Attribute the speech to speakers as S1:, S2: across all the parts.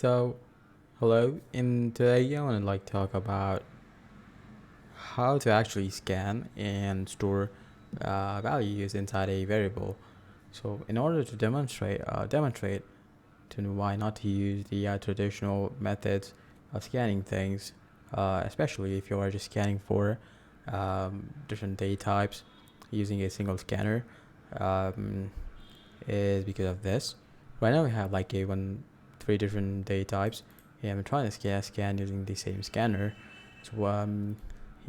S1: So, hello. In today, I want to talk about how to actually scan and store values inside a variable. So, in order to demonstrate to why not to use the traditional methods of scanning things, especially if you are just scanning for different data types using a single scanner, um, is because of this. Right now, we have three different data types, and I'm trying to scan using the same scanner. So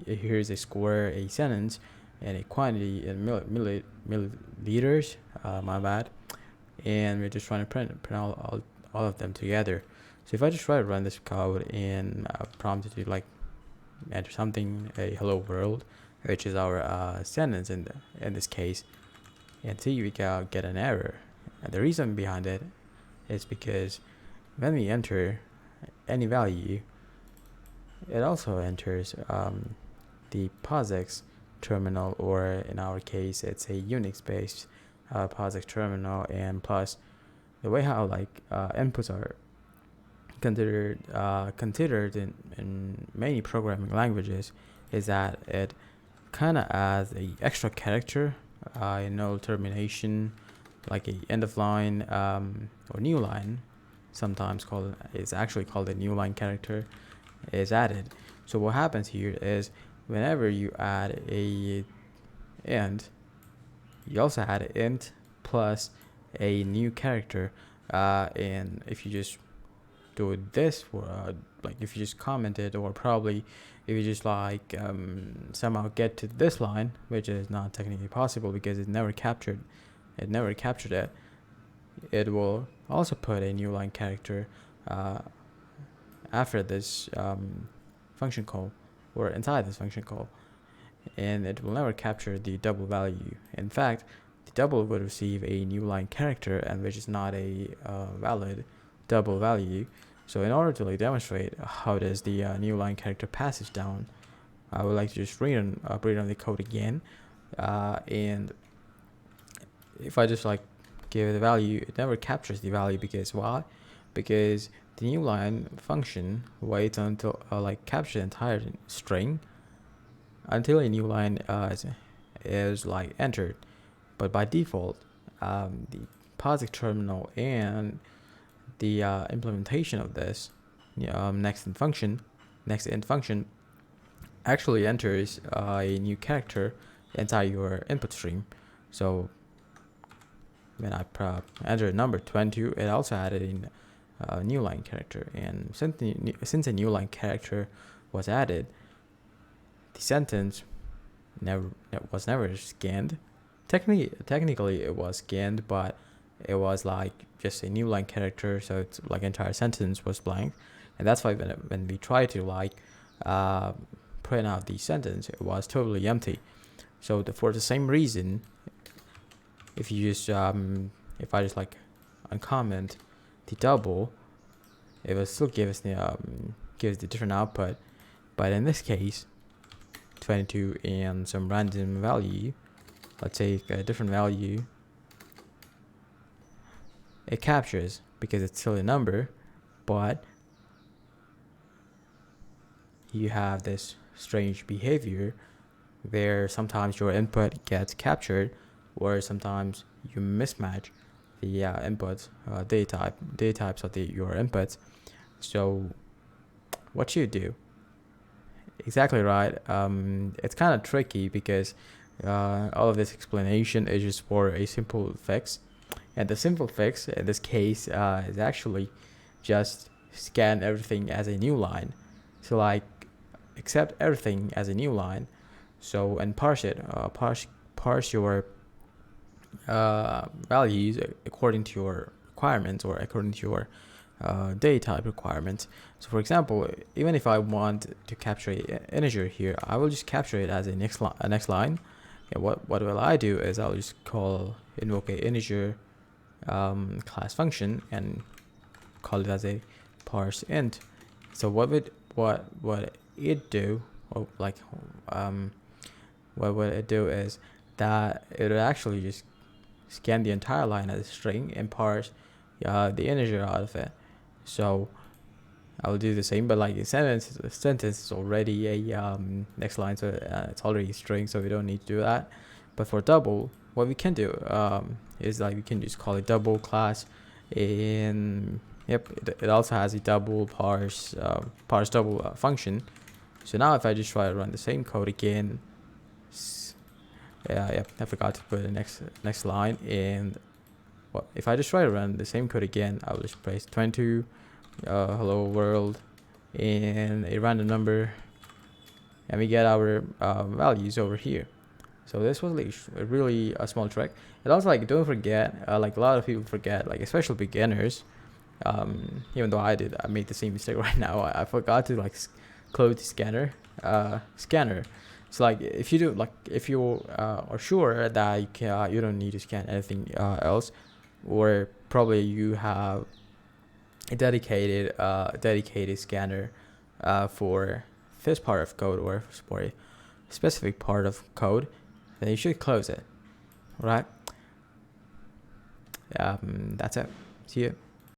S1: here's a score, a sentence, and a quantity in milliliters. My bad. And we're just trying to print all of them together. So if I just try to run this code and prompt it to enter something, a hello world, which is our sentence in this case, and see we can get an error. And the reason behind it is because when we enter any value, it also enters the POSIX terminal, or in our case, it's a Unix-based POSIX terminal, and plus the way how inputs are considered in many programming languages is that it kind of adds a extra character, termination, like a end of line or new line, sometimes actually called a new line character, is added. So what happens here is whenever you add a int, you also add an int plus a new character, and if you just do this if you just comment it, or probably if you just somehow get to this line, which is not technically possible because it never captured it, it will also put a new line character after this function call, or inside this function call, and it will never capture the double value. In fact, the double would receive a new line character, and which is not a valid double value. So in order to demonstrate how does the new line character passes down, I would like to just read on the code again, and if I just give it a value, it never captures the value. Because why? Because the new line function waits until capture the entire string until a new line is entered. But by default, the POSIX terminal and the implementation of this next int function actually enters a new character inside your input stream. So when I enter number 22, it also added in a new line character, and since a new line character was added, the sentence was never scanned. Technically it was scanned, but it was just a new line character, so it's entire sentence was blank, and that's why when we try to print out the sentence, it was totally empty. So for the same reason, if you just if I just uncomment the double, it will still give us the different output, but in this case 22 and some random value, let's say a different value, it captures because it's still a number, but you have this strange behavior where sometimes your input gets captured, or sometimes you mismatch the inputs, data types of your inputs. So what you do? Exactly right. It's kind of tricky because all of this explanation is just for a simple fix, and the simple fix in this case is actually just scan everything as a new line. So accept everything as a new line. So and parse it, parse your values according to your requirements, or according to your data type requirements. So for example, even if I want to capture an integer here, I will just capture it as a next line. And what will I do is I'll just invoke a integer class function and call it as a parse int. So what it do, or what would it do is that it would actually just scan the entire line as a string and parse the integer out of it. So I'll do the same, but like a sentence is already a next line, so it's already a string, so we don't need to do that. But for double, what we can do is like we can just call it double class, and yep, it also has a double parse double function. So now if I just try to run the same code again, yep, I forgot to put the next line, and well, if I just try to run the same code again, I will just press 22 hello world and a random number, and we get our values over here. So this was like really a small trick. And also, like, don't forget, like a lot of people forget, like especially beginners, even though I made the same mistake right now. I forgot to like close the scanner. So like if you are sure that you don't need to scan anything else, or probably you have a dedicated scanner for this part of code, or for a specific part of code, then you should close it. Right? That's it. See you.